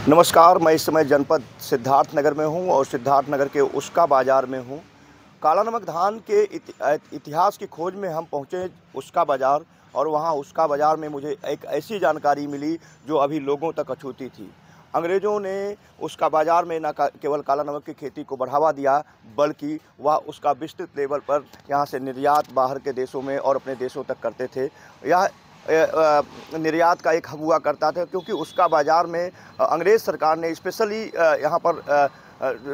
नमस्कार, मैं इस समय जनपद सिद्धार्थनगर में हूं और सिद्धार्थनगर के उसका बाज़ार में हूं। काला नमक धान के इतिहास की खोज में हम पहुंचे उसका बाज़ार, और वहां उसका बाज़ार में मुझे एक ऐसी जानकारी मिली जो अभी लोगों तक अछूती थी। अंग्रेज़ों ने उसका बाज़ार में न केवल काला नमक की खेती को बढ़ावा दिया, बल्कि वह उसका विस्तृत लेवल पर यहाँ से निर्यात बाहर के देशों में और अपने देशों तक करते थे। यह निर्यात का एक हब हुआ करता था, क्योंकि उसका बाज़ार में अंग्रेज़ सरकार ने स्पेशली यहाँ पर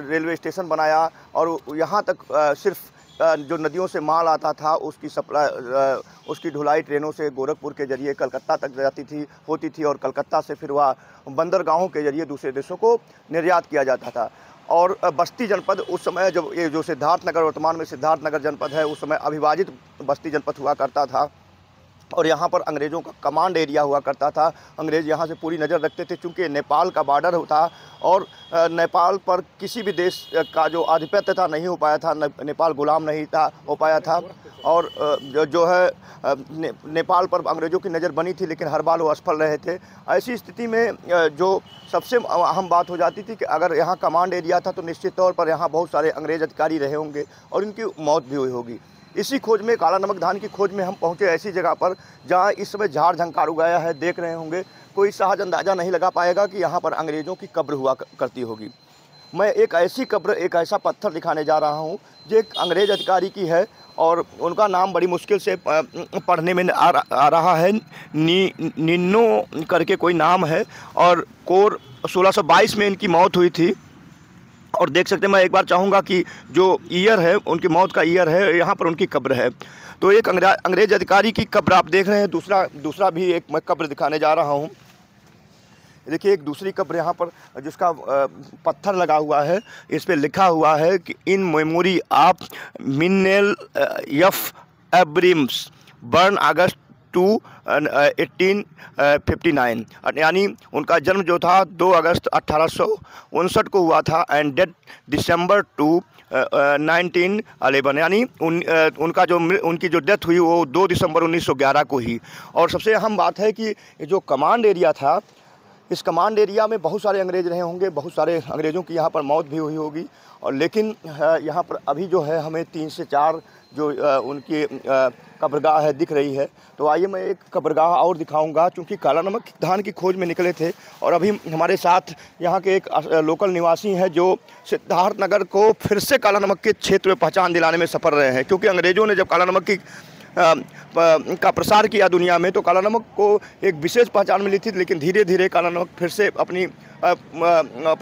रेलवे स्टेशन बनाया, और यहाँ तक सिर्फ जो नदियों से माल आता था उसकी सप्लाई, उसकी ढुलाई ट्रेनों से गोरखपुर के ज़रिए कलकत्ता तक होती थी, और कलकत्ता से फिर वह बंदरगाहों के ज़रिए दूसरे देशों को निर्यात किया जाता था। और बस्ती जनपद उस समय, जब ये जो सिद्धार्थनगर वर्तमान में सिद्धार्थनगर जनपद है, उस समय अविभाजित बस्ती जनपद हुआ करता था, और यहाँ पर अंग्रेज़ों का कमांड एरिया हुआ करता था। अंग्रेज़ यहाँ से पूरी नज़र रखते थे, चूँकि नेपाल का बॉर्डर था और नेपाल पर किसी भी देश का जो आधिपत्य था नहीं हो पाया था, नेपाल गुलाम नहीं था हो पाया था, और जो है नेपाल पर अंग्रेज़ों की नज़र बनी थी, लेकिन हर बार वो असफल रहे थे। ऐसी स्थिति में जो सबसे अहम बात हो जाती थी कि अगर यहाँ कमांड एरिया था तो निश्चित तौर पर यहाँ बहुत सारे अंग्रेज़ अधिकारी रहे होंगे और इनकी मौत भी हुई होगी। इसी खोज में, काला नमक धान की खोज में हम पहुंचे ऐसी जगह पर जहां इस समय झाड़ झंकार उगाया है। देख रहे होंगे, कोई सहज अंदाज़ा नहीं लगा पाएगा कि यहां पर अंग्रेज़ों की कब्र हुआ करती होगी। मैं एक ऐसी कब्र, एक ऐसा पत्थर दिखाने जा रहा हूं जो एक अंग्रेज़ अधिकारी की है, और उनका नाम बड़ी मुश्किल से पढ़ने में आ रहा है। निन्नो करके कोई नाम है, और कोर 1622 में इनकी मौत हुई थी। और देख सकते हैं, मैं एक बार चाहूँगा कि जो ईयर है, उनकी मौत का ईयर है, यहाँ पर उनकी कब्र है। तो एक अंग्रेज़ अधिकारी की कब्र आप देख रहे हैं। दूसरा भी एक मैं कब्र दिखाने जा रहा हूँ। देखिए, एक दूसरी कब्र यहाँ पर जिसका पत्थर लगा हुआ है, इस पर लिखा हुआ है कि in memory of Minnel F Abrams born August 1859, यानी उनका जन्म जो था 2 अगस्त 1859 को हुआ था, एंड डेथ दिसंबर 2 1911, यानी उनकी जो डेथ हुई वो 2 दिसंबर 1911 को ही। और सबसे अहम बात है कि जो कमांड एरिया था, इस कमांड एरिया में बहुत सारे अंग्रेज़ रहे होंगे, बहुत सारे अंग्रेज़ों की यहाँ पर मौत भी हुई होगी। और लेकिन यहाँ पर अभी जो है हमें 3 से 4 जो उनकी कब्रगाह है दिख रही है। तो आइए मैं एक कब्रगाह और दिखाऊंगा, क्योंकि काला नमक धान की खोज में निकले थे, और अभी हमारे साथ यहाँ के एक लोकल निवासी हैं जो सिद्धार्थनगर को फिर से काला नमक के क्षेत्र में पहचान दिलाने में सफल रहे हैं। क्योंकि अंग्रेज़ों ने जब काला नमक का प्रसार किया दुनिया में, तो काला नमक को एक विशेष पहचान मिली थी, लेकिन धीरे धीरे काला नमक फिर से अपनी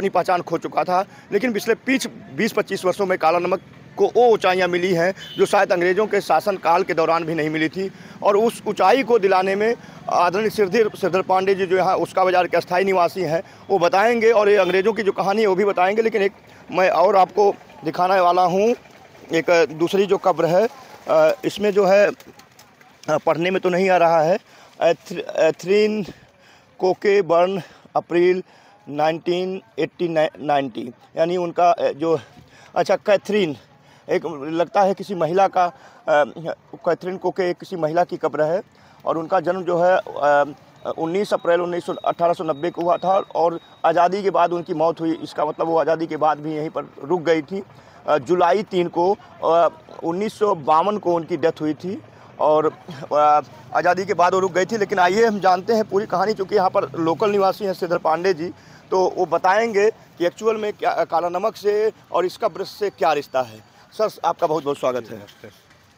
पहचान खो चुका था। लेकिन पिछले 20-25 वर्षों में काला नमक को वो ऊंचाइयां मिली हैं जो शायद अंग्रेज़ों के शासनकाल के दौरान भी नहीं मिली थी। और उस ऊंचाई को दिलाने में आदरणीय श्रीधर पांडे जी, जो यहाँ उसका बाज़ार के अस्थायी निवासी हैं, वो बताएंगे, और ये अंग्रेज़ों की जो कहानी है वो भी बताएंगे। लेकिन एक मैं और आपको दिखाने वाला हूँ, एक दूसरी जो कब्र है, इसमें जो है पढ़ने में तो नहीं आ रहा है, एथरीन कोके बर्न अप्रैल 1990, यानी उनका जो, अच्छा, कैथरीन, एक लगता है किसी महिला का, कैथरीन कोके किसी महिला की कब्र है, और उनका जन्म जो है 19 अप्रैल 1890 को हुआ था, और आज़ादी के बाद उनकी मौत हुई। इसका मतलब वो आज़ादी के बाद भी यहीं पर रुक गई थी। जुलाई 3 को 1952 को उनकी डेथ हुई थी, और आज़ादी के बाद वो रुक गई थी। लेकिन आइए हम जानते हैं पूरी कहानी, क्योंकि यहाँ पर लोकल निवासी हैं श्रीधर पांडे जी, तो वो बताएंगे कि एक्चुअल में क्या काला नमक से और इस कब्र से क्या रिश्ता है। सर, आपका बहुत बहुत स्वागत है।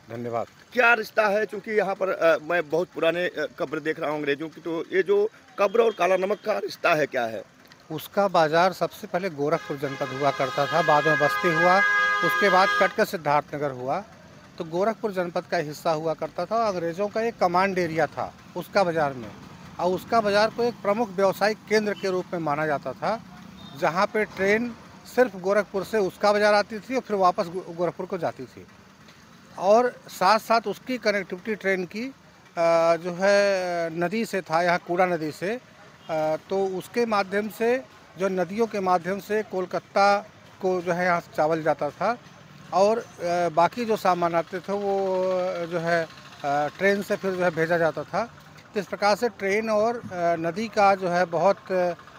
धन्यवाद। क्या रिश्ता है, क्योंकि यहाँ पर मैं बहुत पुराने कब्र देख रहा हूँ अंग्रेज़ों की, तो ये जो कब्र और काला नमक का रिश्ता है, क्या है? उसका बाज़ार सबसे पहले गोरखपुर जनपद हुआ करता था, बाद में बस्ती हुआ, उसके बाद कटकर सिद्धार्थनगर हुआ। तो गोरखपुर जनपद का हिस्सा हुआ करता था। अंग्रेज़ों का एक कमांड एरिया था उसका बाज़ार में, और उसका बाज़ार को एक प्रमुख व्यावसायिक केंद्र के रूप में माना जाता था, जहाँ पे ट्रेन सिर्फ गोरखपुर से उसका बाज़ार आती थी और फिर वापस गोरखपुर को जाती थी। और साथ साथ उसकी कनेक्टिविटी ट्रेन की जो है नदी से था, यहाँ कूड़ा नदी से, तो उसके माध्यम से, जो नदियों के माध्यम से कोलकाता को जो है यहाँ चावल जाता था, और बाकी जो सामान आते थे वो जो है ट्रेन से फिर जो है भेजा जाता था। तो इस प्रकार से ट्रेन और नदी का जो है बहुत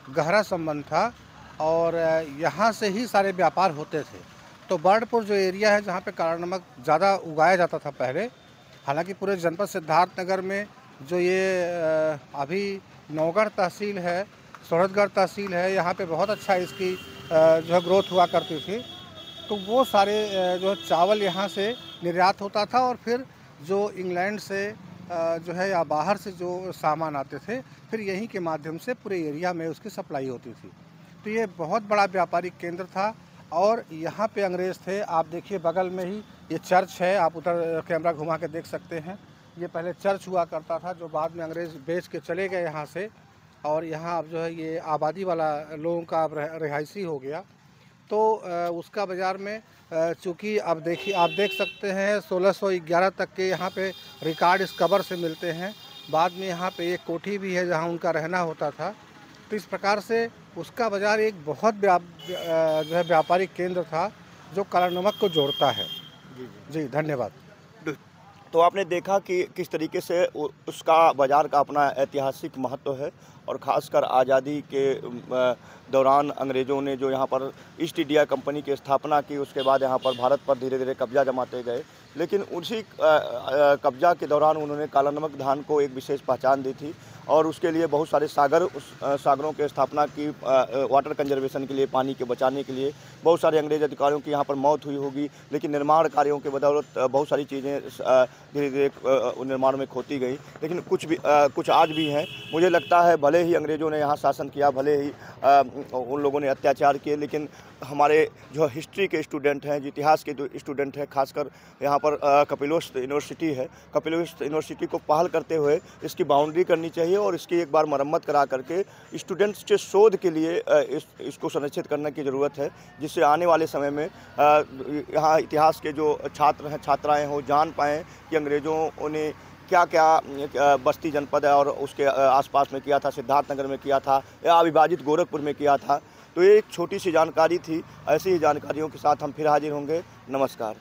गहरा संबंध था और यहाँ से ही सारे व्यापार होते थे। तो बर्डपुर जो एरिया है जहाँ पे काला नमक ज़्यादा उगाया जाता था पहले, हालांकि पूरे जनपद सिद्धार्थनगर में जो ये अभी नौगढ़ तहसील है, सोहरतगढ़ तहसील है, यहाँ पे बहुत अच्छा इसकी जो है ग्रोथ हुआ करती थी। तो वो सारे जो चावल यहाँ से निर्यात होता था और फिर जो इंग्लैंड से जो है या बाहर से जो सामान आते थे, फिर यहीं के माध्यम से पूरे एरिया में उसकी सप्लाई होती थी। तो ये बहुत बड़ा व्यापारिक केंद्र था और यहाँ पे अंग्रेज़ थे। आप देखिए बगल में ही ये चर्च है, आप उधर कैमरा घुमा के देख सकते हैं। ये पहले चर्च हुआ करता था जो बाद में अंग्रेज़ बेच के चले गए यहाँ से, और यहाँ अब जो है ये आबादी वाला लोगों का अब रिहायशी हो गया। तो उसका बाज़ार में चूँकि अब देखिए आप देख सकते हैं 1611 तक के यहाँ पे रिकॉर्ड इस कब्र से मिलते हैं। बाद में यहाँ पे एक कोठी भी है जहाँ उनका रहना होता था। तो इस प्रकार से उसका बाज़ार एक बहुत जो है व्यापारिक केंद्र था जो काला नमक को जोड़ता है। जी धन्यवाद। तो आपने देखा कि किस तरीके से उसका बाज़ार का अपना ऐतिहासिक महत्व है, और ख़ासकर आज़ादी के दौरान अंग्रेज़ों ने जो यहाँ पर ईस्ट इंडिया कंपनी की स्थापना की, उसके बाद यहाँ पर भारत पर धीरे धीरे कब्जा जमाते गए। लेकिन उसी कब्जा के दौरान उन्होंने काला नमक धान को एक विशेष पहचान दी थी, और उसके लिए बहुत सारे सागरों की स्थापना की। वाटर कंजर्वेशन के लिए, पानी के बचाने के लिए बहुत सारे अंग्रेज़ अधिकारियों की यहाँ पर मौत हुई होगी, लेकिन निर्माण कार्यों के बदौलत बहुत सारी चीज़ें धीरे धीरे निर्माण में खोती गई। लेकिन कुछ आज भी हैं। मुझे लगता है भले ही अंग्रेज़ों ने यहाँ शासन किया, भले ही उन लोगों ने अत्याचार किए, लेकिन हमारे जो हिस्ट्री के स्टूडेंट हैं, जो इतिहास के जो स्टूडेंट हैं, खासकर यहाँ पर कपिलवस्तु यूनिवर्सिटी है, कपिलवस्तु यूनिवर्सिटी को पहल करते हुए इसकी बाउंड्री करनी चाहिए और इसकी एक बार मरम्मत करा करके स्टूडेंट्स के शोध के लिए इसको संरक्षित करने की ज़रूरत है, जिससे आने वाले समय में यहाँ इतिहास के जो छात्र हैं, छात्राएँ हो, जान पाएँ कि अंग्रेज़ों ने क्या क्या बस्ती जनपद है और उसके आसपास में किया था, सिद्धार्थनगर में किया था या अविभाजित गोरखपुर में किया था। तो ये एक छोटी सी जानकारी थी। ऐसी ही जानकारियों के साथ हम फिर हाजिर होंगे। नमस्कार।